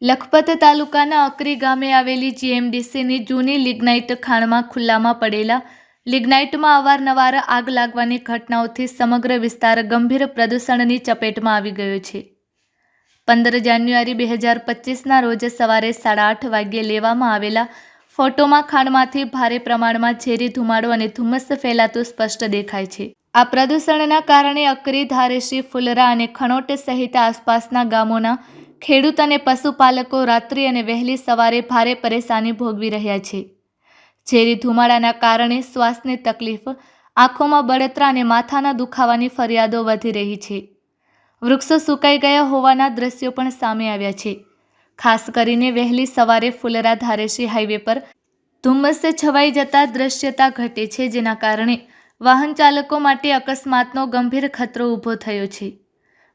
લખપત તાલુકાના અકરી ગામે આવેલી જીએમડીસીની જૂની લિગ્નાઇટ ખાણમાં ખુલ્લામાં પડેલા લિગ્નાઇટમાં અવારનવાર આગ લાગવાની ઘટનાઓથી સમગ્ર વિસ્તાર ગંભીર પ્રદૂષણની ચપેટમાં આવી ગયો છે। 15 જાન્યુઆરી 2025ના રોજ સવારે 8:30 વાગ્યે લેવામાં આવેલા ફોટોમાં ખાણમાંથી ભારે પ્રમાણમાં ઝેરી ધુમાડો અને ધુમ્મસ ફેલાતું સ્પષ્ટ દેખાય છે। આ પ્રદૂષણના કારણે અકરી, ધારેશી, ફુલરા અને ખણોટ સહિત આસપાસના ગામોના ખેડૂત અને પશુપાલકો રાત્રિ અને વહેલી સવારે ભારે પરેશાની ભોગવી રહ્યા છે। ઝેરી ધુમાડાના કારણે શ્વાસની તકલીફ, આંખોમાં બળતરા અને માથાના દુખાવાની ફરિયાદો વધી રહી છે। વૃક્ષો સુકાઈ ગયા હોવાના દ્રશ્યો પણ સામે આવ્યા છે। ખાસ કરીને વહેલી સવારે ફુલરા ધારેશી હાઈવે પર ધુમ્મસ છવાઈ જતા દ્રશ્યતા ઘટે છે, જેના કારણે વાહન ચાલકો માટે અકસ્માતનો ગંભીર ખતરો ઊભો થયો છે।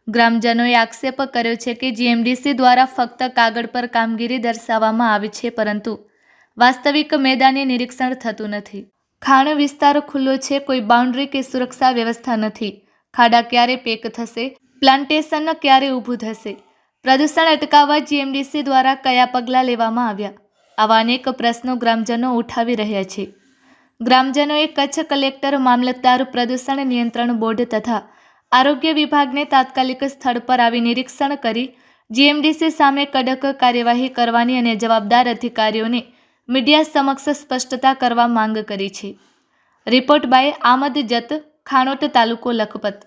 ગ્રામજનોએ આક્ષેપ કર્યો છે કે જીએમડીસી દ્વારા ફક્ત કાગળ પર કામગીરી દર્શાવવામાં આવે છે, પરંતુ વાસ્તવિક મેદાની નિરીક્ષણ થતું નથી। ખાણ વિસ્તાર ખુલ્લો છે, કોઈ બાઉન્ડ્રી કે સુરક્ષા વ્યવસ્થા નથી। ખાડા ક્યારે પેક થશે, પ્લાન્ટેશન ક્યારે ઊભું થશે, પ્રદૂષણ અટકાવવા જીએમડીસી દ્વારા કયા પગલાં લેવામાં આવ્યા, આવા અનેક પ્રશ્નો ગ્રામજનો ઉઠાવી રહ્યા છે। ગ્રામજનોએ કચ્છ કલેક્ટર, મામલતદાર, પ્રદૂષણ નિયંત્રણ બોર્ડ તથા આરોગ્ય વિભાગને તાત્કાલિક સ્થળ પર આવી નિરીક્ષણ કરી જીએમડીસી સામે કડક કાર્યવાહી કરવાની અને જવાબદાર અધિકારીઓને મીડિયા સમક્ષ સ્પષ્ટતા કરવા માંગ કરી છે। રિપોર્ટ બાય આમદ જત, ખાણોટ, તાલુકો લખપત।